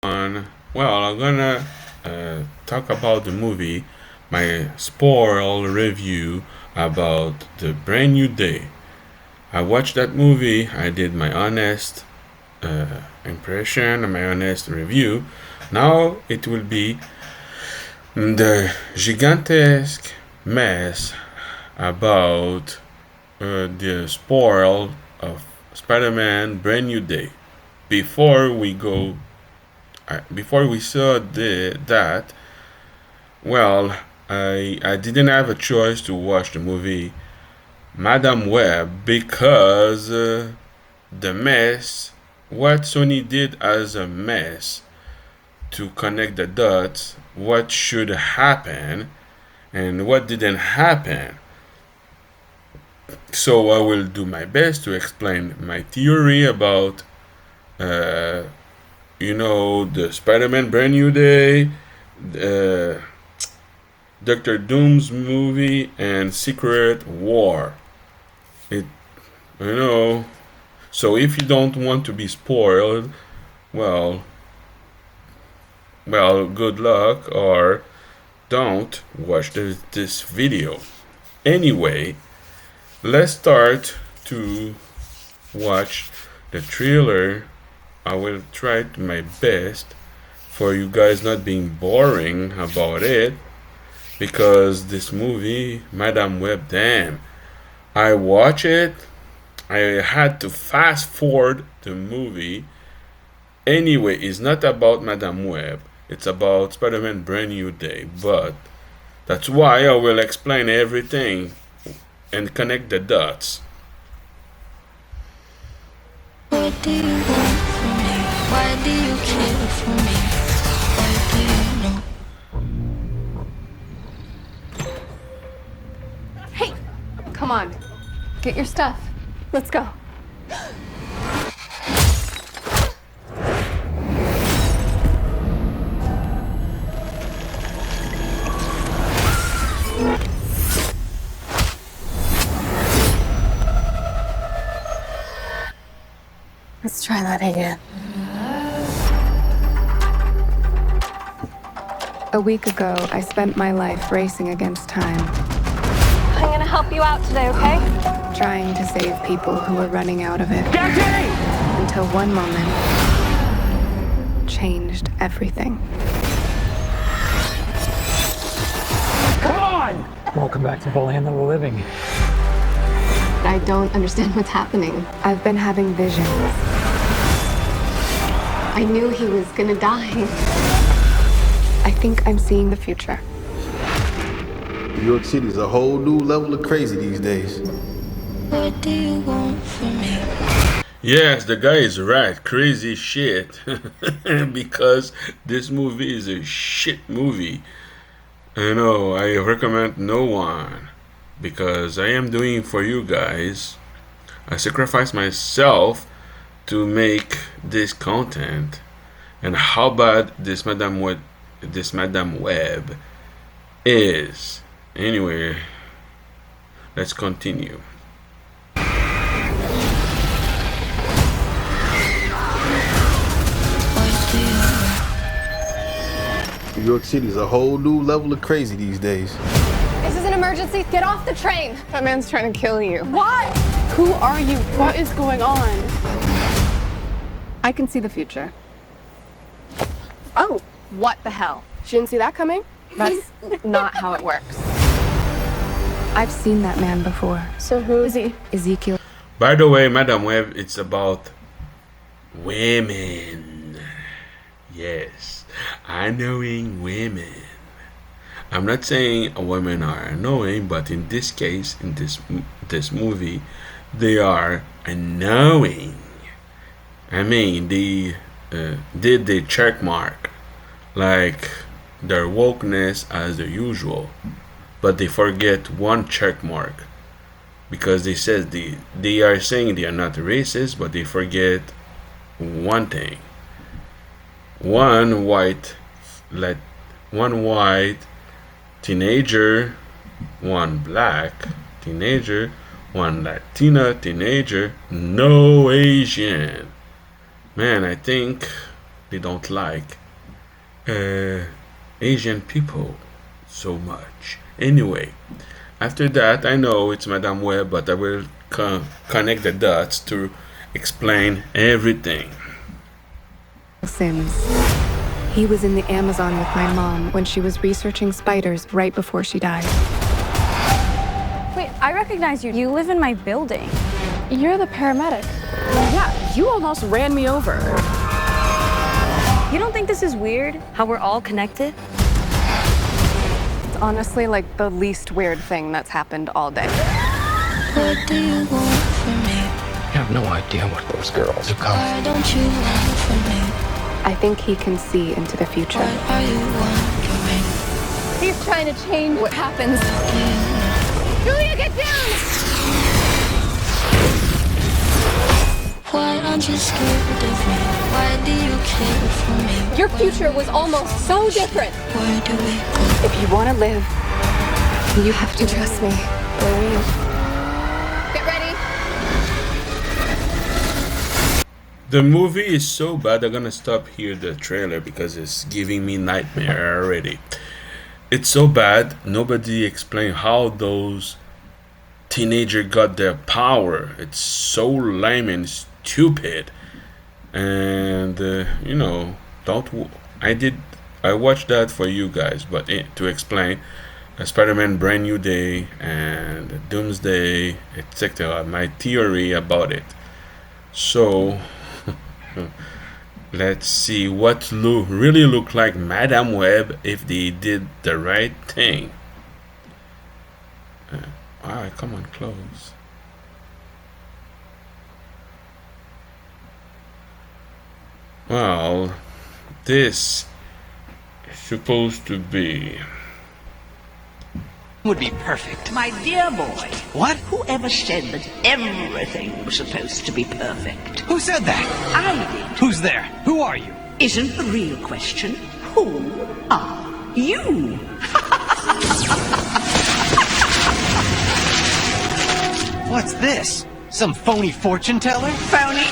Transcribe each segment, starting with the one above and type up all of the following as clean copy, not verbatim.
Well, I'm gonna talk about the movie, my spoil review about the Brand New Day. I watched that movie. I did my honest impression and my honest review. Now it will be the gigantesque mess about the spoil of Spider-Man Brand New Day. Before we go, before we saw that, well, I didn't have a choice to watch the movie Madam Web because the mess, what Sony did as a mess to connect the dots, what should happen and what didn't happen. So I will do my best to explain my theory about, the Spider-Man Brand New Day, Doctor Doom's movie, and Secret War. It, you know. So if you don't want to be spoiled, well, good luck, or don't watch this video. Anyway, let's start to watch the trailer. I will try my best for you guys not being boring about it, because this movie, Madam Web, damn, I watch it. I had to fast forward the movie. Anyway, it's not about Madam Web. It's about Spider-Man Brand New Day. But that's why I will explain everything and connect the dots. What do you want from me? Why do you care for me? Why do you know? Hey, come on. Get your stuff. Let's go. Let's try that again. A week ago, I spent my life racing against time, I'm gonna help you out today, okay? trying to save people who were running out of it. Jackie! Until one moment changed everything. Come on! Welcome back to the land of the living. I don't understand what's happening. I've been having visions. I knew he was gonna die. I think I'm seeing the future. New York City is a whole new level of crazy these days. What do you want from me? Yes, the guy is right. Crazy shit. Because this movie is a shit movie. I know, I recommend no one. Because I am doing for you guys. I sacrifice myself to make this content. And how bad this Madam Web is. Anyway, let's continue. New York City is a whole new level of crazy these days. This is an emergency. Get off the train. That man's trying to kill you. What? Who are you? What is going on? I can see the future. Oh, what the hell? She didn't see that coming? That's not how it works. I've seen that man before. So who is he? Ezekiel. By the way, Madam Web, it's about women. Yes, annoying women. I'm not saying women are annoying, but in this case, in this movie, they are annoying. I mean, they did the check mark, like their wokeness as the usual, but they forget one check mark, because they says they are saying they are not racist, but they forget one thing. One white teenager, one black teenager, one Latina teenager, no Asian. Man, I think they don't like uh, Asian people so much. Anyway, after that, I know it's Madame Web, but I will connect the dots to explain everything. Sims. He was in the Amazon with my mom when she was researching spiders right before she died. Wait, I recognize you. You live in my building. You're the paramedic. Yeah, you almost ran me over. You don't think this is weird? How we're all connected? It's honestly like the least weird thing that's happened all day. What do you want from me? You have no idea what those girls are Why coming. don't you want from me? I think he can see into the future. What are you wondering me? He's trying to change what happens. Julia, get down! Why aren't you scared of me? Why do you care for me? Your future was almost so different. Where do we go? If you want to live, you have to trust me. Get ready. The movie is so bad, I'm gonna stop here the trailer because it's giving me nightmare already. It's so bad, nobody explained how those teenagers got their power. It's so lame and stupid. And you know, I watched that for you guys, but to explain Spider-Man Brand New Day and Doomsday, etc. My theory about it. So let's see what really look like Madame Web if they did the right thing. Alright, come on, close. Well, this is supposed to be. Would be perfect. My dear boy. What? Whoever said that everything was supposed to be perfect? Who said that? I did. Who's there? Who are you? Isn't the real question, who are you? What's this? Some phony fortune teller? Phony?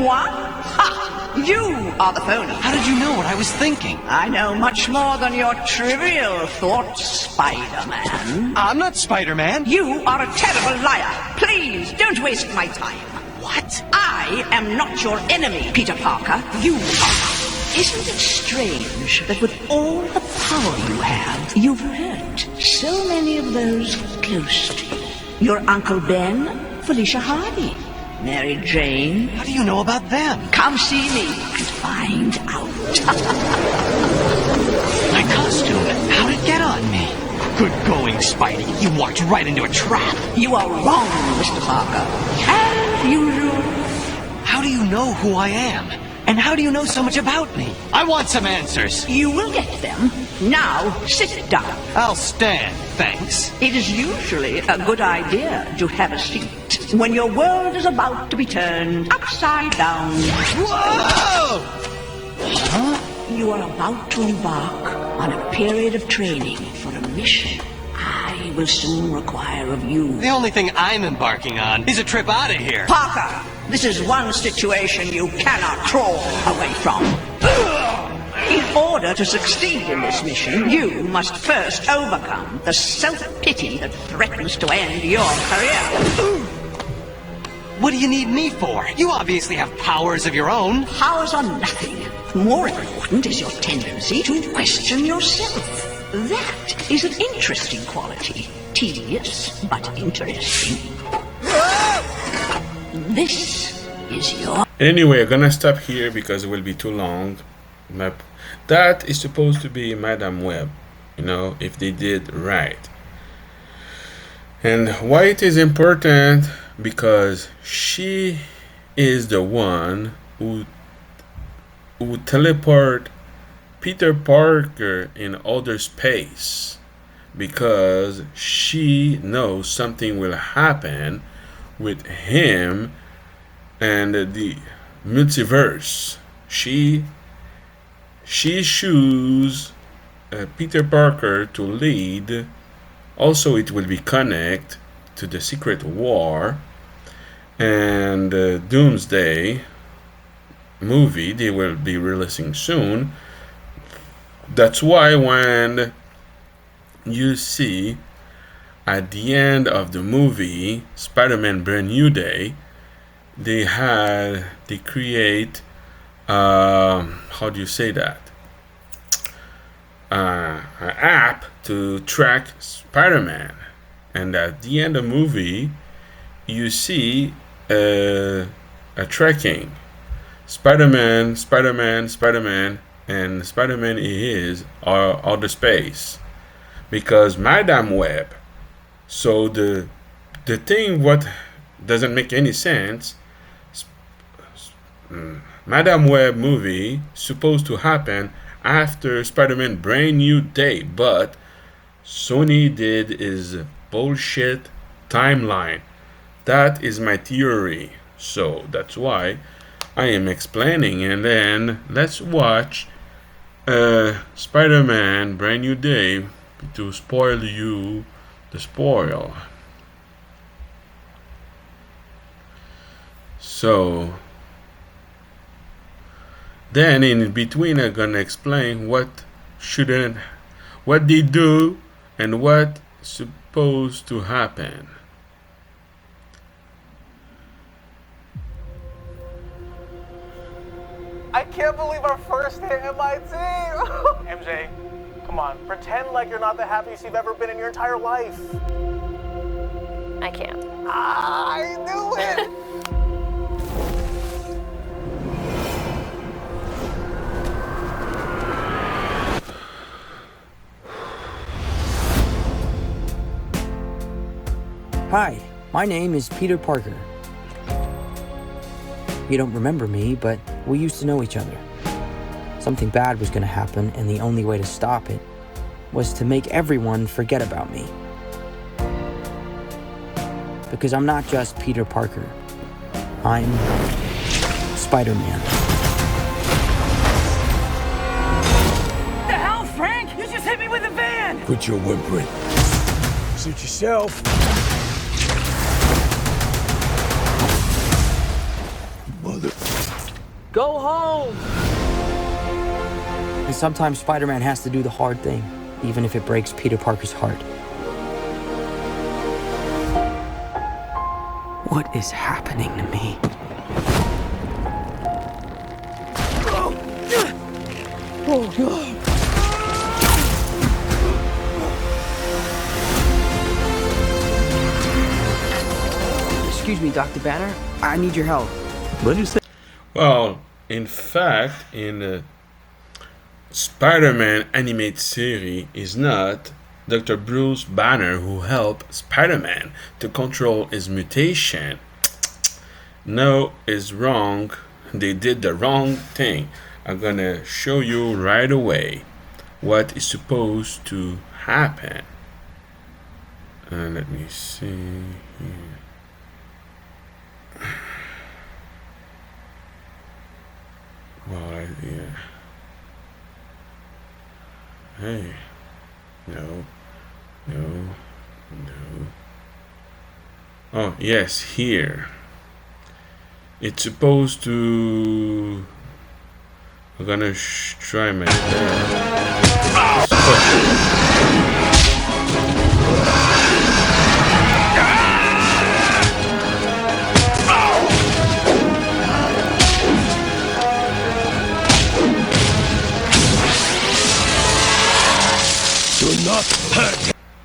What? Ha! You are the phony. How did you know what I was thinking? I know much more than your trivial thoughts, Spider-Man. I'm not Spider-Man. You are a terrible liar. Please, don't waste my time. What? I am not your enemy, Peter Parker. You are. Isn't it strange that with all the power you have, you've hurt so many of those close to you? Your Uncle Ben, Felicia Hardy, Mary Jane. How do you know about them? Come see me and find out. My costume. How'd it get on me? Good going, Spidey. You walked right into a trap. You are wrong, Mr. Parker. As usual. How do you know who I am? And how do you know so much about me? I want some answers. You will get them. Now, sit down. I'll stand, thanks. It is usually a good idea to have a seat when your world is about to be turned upside down. Whoa! Huh? You are about to embark on a period of training for a mission I will soon require of you. The only thing I'm embarking on is a trip out of here. Parker, this is one situation you cannot crawl away from. In order to succeed in this mission, you must first overcome the self-pity that threatens to end your career. What do you need me for? You obviously have powers of your own. Powers are nothing. More important is your tendency to question yourself. That is an interesting quality. Tedious, but interesting. This is your... Anyway, I'm gonna stop here because it will be too long. That is supposed to be Madame Web, you know, if they did right. And why it is important? Because she is the one who teleport Peter Parker in outer space, because she knows something will happen with him and the multiverse. She choose Peter Parker to lead. Also, it will be connect to the Secret War and Doomsday movie they will be releasing soon. That's why when you see at the end of the movie Spider-Man Brand New Day, they create how do you say that, an app to track Spider-Man, and at the end of the movie you see a tracking Spider-Man, and Spider-Man is outer space because Madame Web. So the thing what doesn't make any sense. Madame Web movie supposed to happen after Spider-Man Brand New Day, but Sony did is bullshit timeline. That is my theory. So that's why I am explaining, and then let's watch Spider-Man Brand New Day to spoil you the spoil. So then in between I'm gonna explain what they do and what supposed to happen. I can't believe our first hit MIT! MJ, come on, pretend like you're not the happiest you've ever been in your entire life. I can't. I knew it! Hi, my name is Peter Parker. You don't remember me, but we used to know each other. Something bad was going to happen, and the only way to stop it was to make everyone forget about me. Because I'm not just Peter Parker. I'm Spider-Man. What the hell, Frank? You just hit me with a van! Quit your whimpering. Suit yourself. Mother. Go home! And sometimes Spider-Man has to do the hard thing, even if it breaks Peter Parker's heart. What is happening to me? Oh, God. Excuse me, Dr. Banner. I need your help. What did you say? Well, in fact, in the Spider-Man animated series is not Dr. Bruce Banner who helped Spider-Man to control his mutation. No, it's wrong. They did the wrong thing. I'm gonna show you right away what is supposed to happen. Let me see here. Well, yeah. Hey. No. Oh, yes, here. It's supposed to... I'm gonna try my best.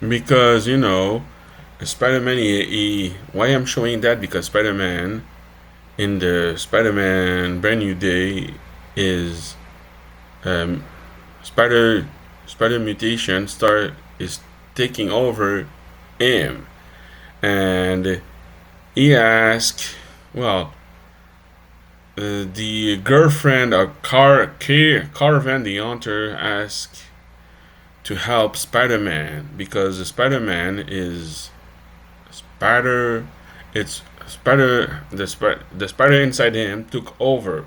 Because, you know, Spider-Man, why I'm showing that, because Spider-Man in the Spider-Man Brand New Day is spider mutation is taking over him, and he asked, well, the girlfriend of Carvan the Hunter asked to help Spider-Man, because Spider-Man is the spider inside him took over.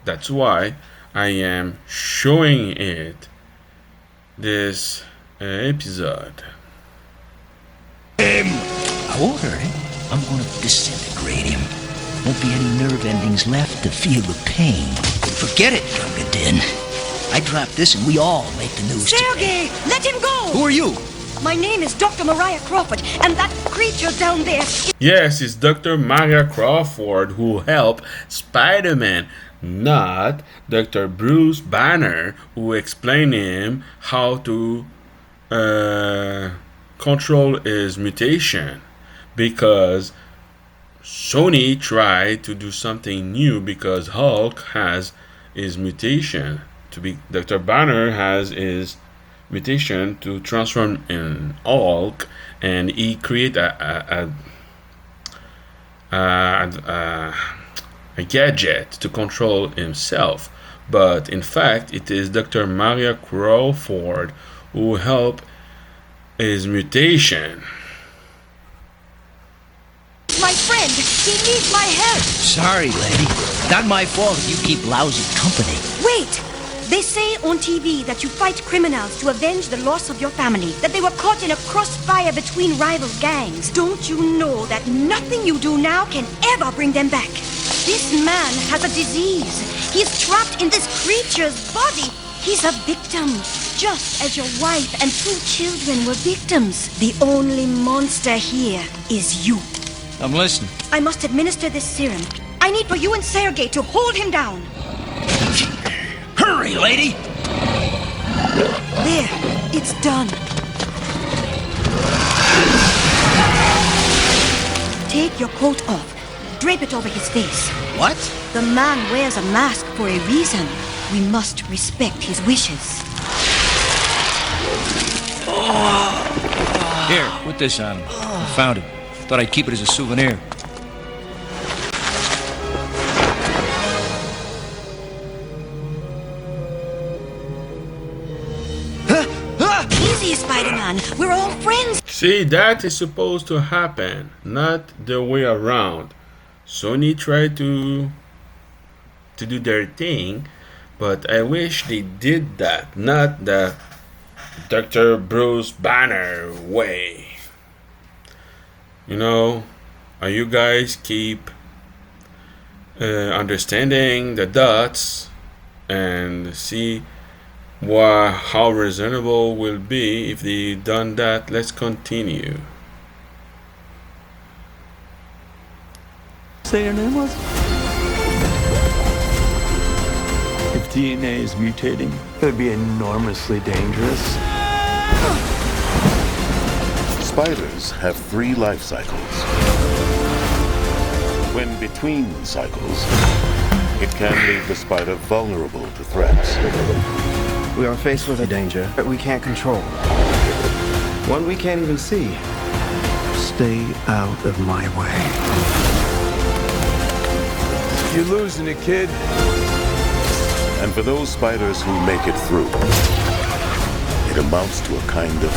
That's why I am showing it this episode. I won't hurt him. I'm gonna disintegrate him. Won't be any nerve endings left to feel the pain. Forget it, Gunga Din. I drop this and we all make the news Sergey, let him go! Who are you? My name is Dr. Mariah Crawford, and that creature down there... Yes, it's Dr. Maria Crawford who helped Spider-Man, not Dr. Bruce Banner, who explained him how to control his mutation. Because Sony tried to do something new because Hulk has his mutation. Dr. Banner has his mutation to transform in Hulk, and he create a gadget to control himself. But in fact, it is Dr. Maria Crawford who helped his mutation. My friend, he needs my help. Sorry, lady. Not my fault if you keep lousy company. Wait! They say on TV that you fight criminals to avenge the loss of your family, that they were caught in a crossfire between rival gangs. Don't you know that nothing you do now can ever bring them back? This man has a disease. He is trapped in this creature's body. He's a victim, just as your wife and 2 children were victims. The only monster here is you. I'm listening. I must administer this serum. I need for you and Sergey to hold him down. Hurry, lady! There, it's done. Take your coat off. Drape it over his face. What? The man wears a mask for a reason. We must respect his wishes. Here, put this on him. I found it. Thought I'd keep it as a souvenir. Easy, Spider-Man. We're all friends. See, that is supposed to happen, not the way around. Sony tried to do their thing, but I wish they did that, not the Dr. Bruce Banner way. You know, you guys keep understanding the dots and see how reasonable will be if they done that. Let's continue. Say your name was? If DNA is mutating, it would be enormously dangerous. Spiders have 3 life cycles. When between cycles, it can leave the spider vulnerable to threats. We are faced with a danger that we can't control. One we can't even see. Stay out of my way. You're losing it, kid. And for those spiders who make it through, it amounts to a kind of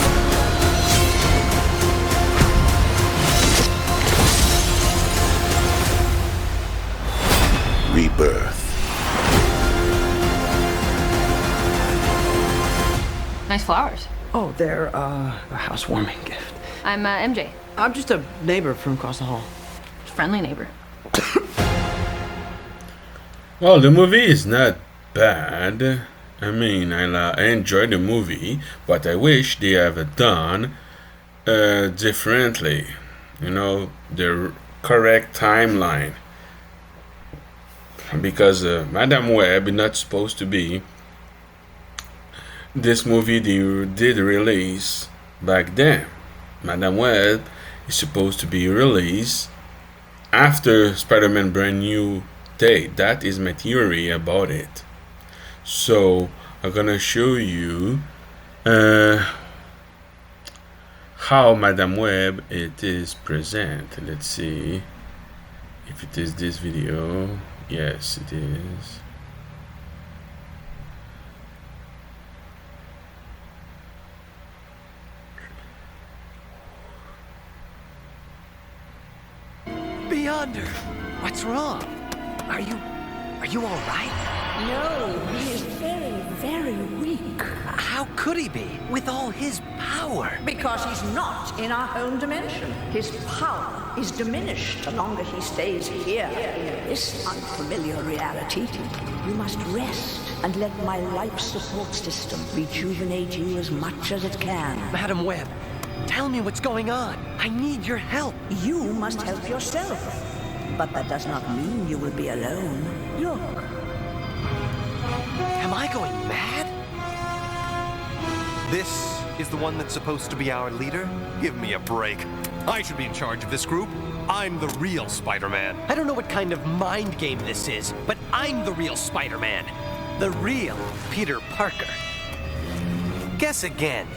rebirth. Nice flowers. Oh, they're a housewarming gift. I'm MJ. I'm just a neighbor from across the hall. Friendly neighbor. Well, the movie is not bad. I mean, I enjoyed the movie, but I wish they have done differently. You know, the correct timeline. Because Madame Web is not supposed to be this movie they did release back then. Madame Web is supposed to be released after Spider-Man Brand New Day. That is my theory about it. So I'm gonna show you how Madame Web it is present. Let's see if it is this video. Yes, it is. Beyonder, what's wrong? Are you all right? No, he is very, very weak. How could he be, with all his power? Because he's not in our home dimension. His power is diminished the longer he stays here in this unfamiliar reality. You must rest and let my life support system rejuvenate you as much as it can. Madam Webb, tell me what's going on. I need your help. You must help yourself. But that does not mean you will be alone. Look. Am I going mad? This is the one that's supposed to be our leader? Give me a break. I should be in charge of this group. I'm the real Spider-Man. I don't know what kind of mind game this is, but I'm the real Spider-Man. The real Peter Parker. Guess again.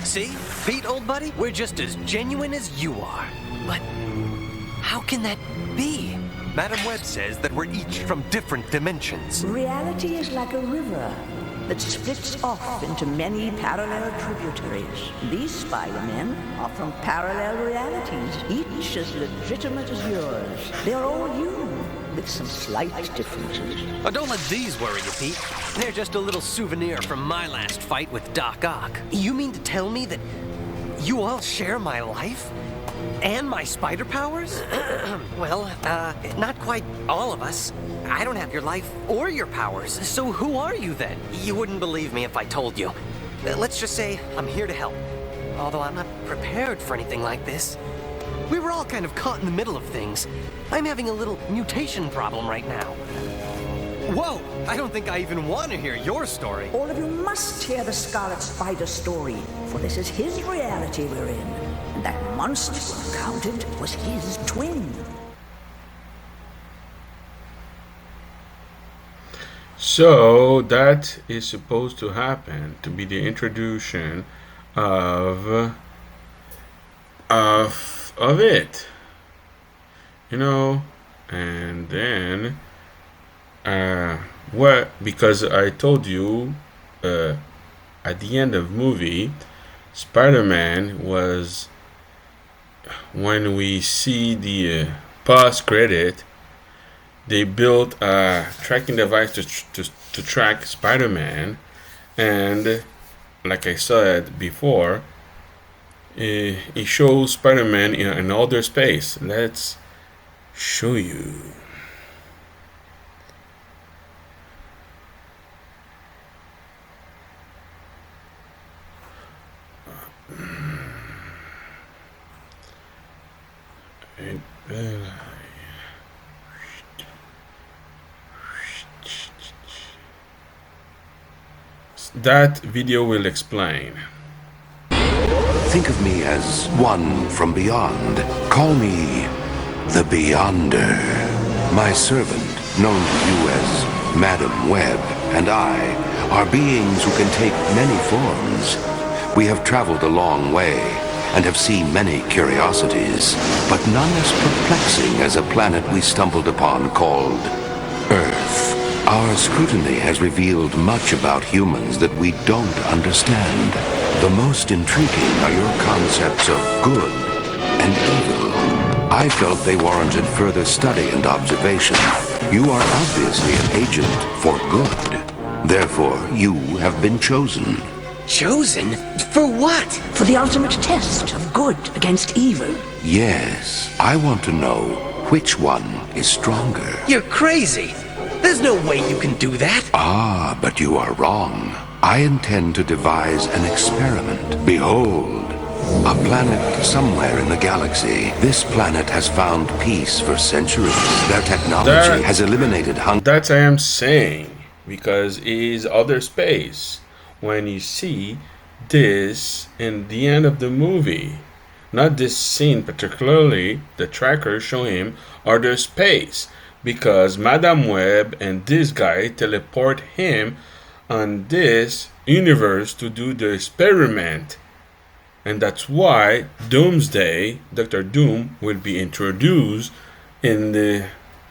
See, Pete, old buddy, we're just as genuine as you are. But how can that be? Madam Webb says that we're each from different dimensions. Reality is like a river that splits off into many parallel tributaries. These Spider-Men are from parallel realities, each as legitimate as yours. They're all you, with some slight differences. Oh, don't let these worry you, Pete. They're just a little souvenir from my last fight with Doc Ock. You mean to tell me that you all share my life? And my spider powers? Well, not quite all of us. I don't have your life or your powers. So who are you then? You wouldn't believe me if I told you. Let's just say I'm here to help. Although I'm not prepared for anything like this. We were all kind of caught in the middle of things. I'm having a little mutation problem right now. Whoa! I don't think I even want to hear your story. All of you must hear the Scarlet Spider story, for this is his reality we're in. And that monster you encountered was his twin. So that is supposed to happen to be the introduction of it, you know, and then what? Because I told you at the end of the movie, Spider-Man was, when we see the post credit, they built a tracking device to track Spider-Man, and like I said before, it shows Spider-Man in outer space. Let's show you. That video will explain. Think of me as one from beyond. Call me the Beyonder. My servant, known to you as Madam Webb, and I are beings who can take many forms. We have traveled a long way and have seen many curiosities, but none as perplexing as a planet we stumbled upon called Earth. Our scrutiny has revealed much about humans that we don't understand. The most intriguing are your concepts of good and evil. I felt they warranted further study and observation. You are obviously an agent for good. Therefore, you have been chosen. Chosen? For what? For the ultimate test of good against evil. Yes, I want to know which one is stronger. You're crazy. There's no way you can do that. Ah, but you are wrong. I intend to devise an experiment. Behold, a planet somewhere in the galaxy. This planet has found peace for centuries. Their technology has eliminated hunger. That's what I am saying, because it is other space. When you see this in the end of the movie, not this scene particularly, the tracker show him other space, because Madam Web and this guy teleport him on this universe to do the experiment. And that's why Doomsday, Dr. Doom, will be introduced in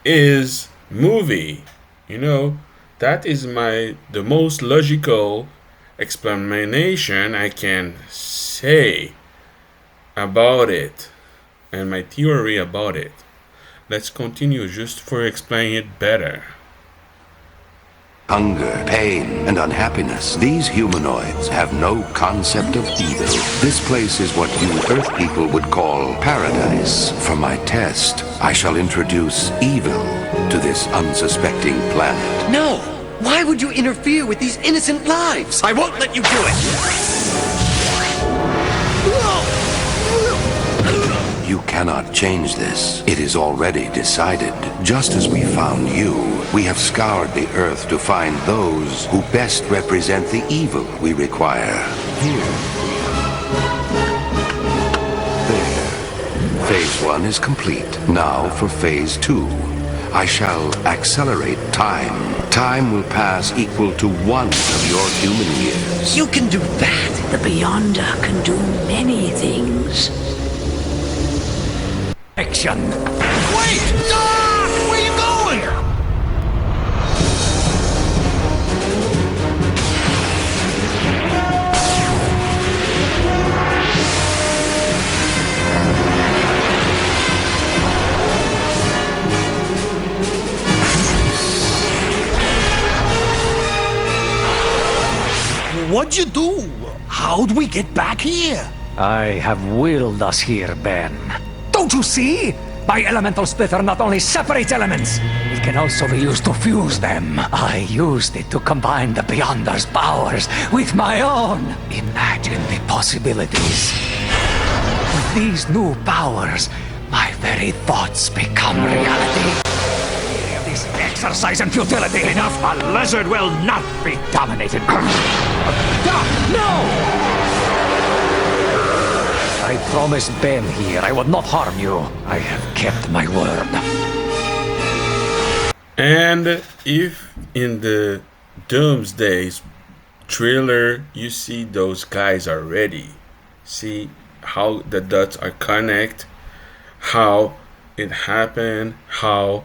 his movie. You know, that is the most logical explanation I can say about it, and my theory about it. Let's continue just for explaining it better. Hunger, pain, and unhappiness. These humanoids have no concept of evil. This place is what you Earth people would call paradise. For my test, I shall introduce evil to this unsuspecting planet. No! Why would you interfere with these innocent lives? I won't let you do it! You cannot change this. It is already decided. Just as we found you, we have scoured the Earth to find those who best represent the evil we require. Here. There. Phase 1 is complete. Now for Phase 2. I shall accelerate time. Time will pass equal to 1 of your human years. You can do that. The Beyonder can do many things. Action! Wait! Doc! Where are you going? What'd you do? How'd we get back here? I have willed us here, Ben. Don't you see? My elemental splitter not only separates elements, it can also be used to fuse them. I used it to combine the Beyonder's powers with my own. Imagine the possibilities. With these new powers, my very thoughts become reality. This exercise in futility. Enough! A lizard will not be dominated. No! I promised Ben here I would not harm you. I have kept my word. And if in the Doomsday trailer you see those guys already, see how the dots are connect, how it happened, how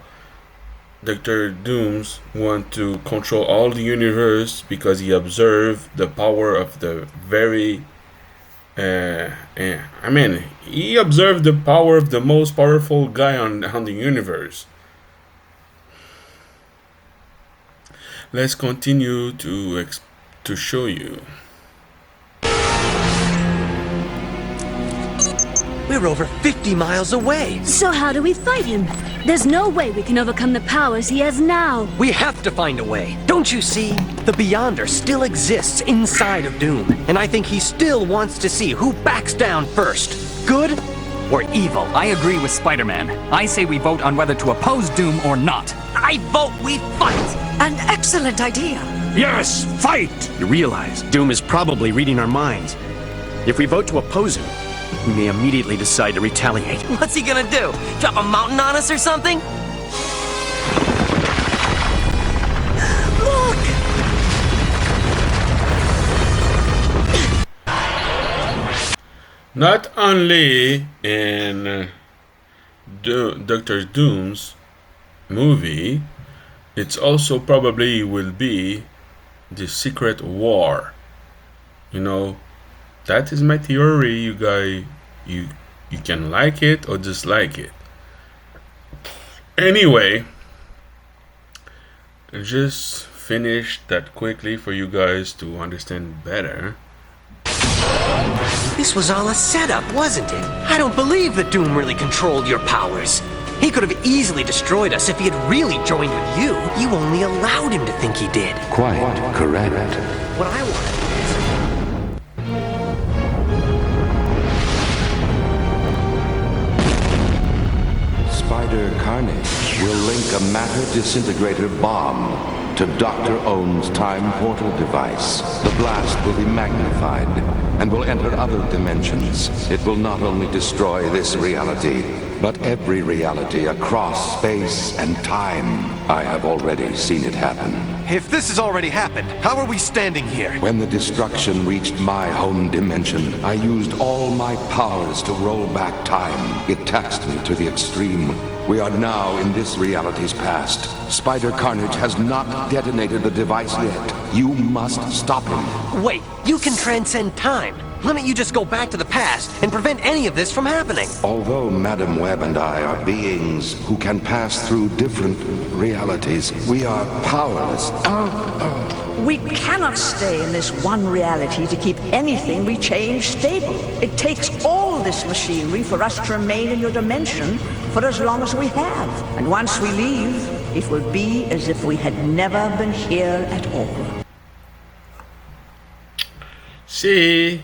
Dr. Dooms want to control all the universe because he observed the power of the very he observed the power of the most powerful guy on the universe. Let's continue to show you. We're over 50 miles away. So how do we fight him? There's no way we can overcome the powers he has now. We have to find a way. Don't you see? The Beyonder still exists inside of Doom. And I think he still wants to see who backs down first. Good or evil? I agree with Spider-Man. I say we vote on whether to oppose Doom or not. I vote we fight! An excellent idea. Yes, fight! You realize Doom is probably reading our minds. If we vote to oppose him, he may immediately decide to retaliate. What's he gonna do? Drop a mountain on us or something? Look! Not only in Dr. Doom's movie, it's also probably will be the Secret War. You know, that is my theory. You guys, you can like it or dislike it. Anyway, just finish that quickly for you guys to understand better. This was all a setup, wasn't it? I don't believe that Doom really controlled your powers. He could have easily destroyed us if he had really joined with you. You only allowed him to think he did. Quite correct. What I want Spider Carnage will link a matter disintegrator bomb to Dr. Ohn's time portal device. The blast will be magnified and will enter other dimensions. It will not only destroy this reality, but every reality across space and time. I have already seen it happen. If this has already happened, how are we standing here? When the destruction reached my home dimension, I used all my powers to roll back time. It taxed me to the extreme. We are now in this reality's past. Spider Carnage has not detonated the device yet. You must stop him. Wait, you can transcend time. Why don't you just go back to the past and prevent any of this from happening? Although Madam Web and I are beings who can pass through different realities, we are powerless. We cannot stay in this one reality to keep anything we change stable. It takes all this machinery for us to remain in your dimension for as long as we have. And once we leave, it will be as if we had never been here at all. See,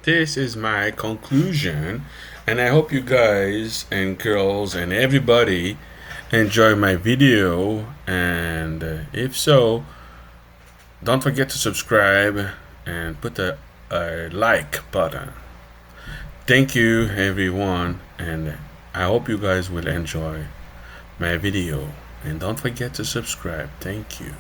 this is my conclusion, and I hope you guys and girls and everybody enjoy my video, and if so, don't forget to subscribe and put a like button. Thank you everyone, and I hope you guys will enjoy my video, and don't forget to subscribe. Thank you.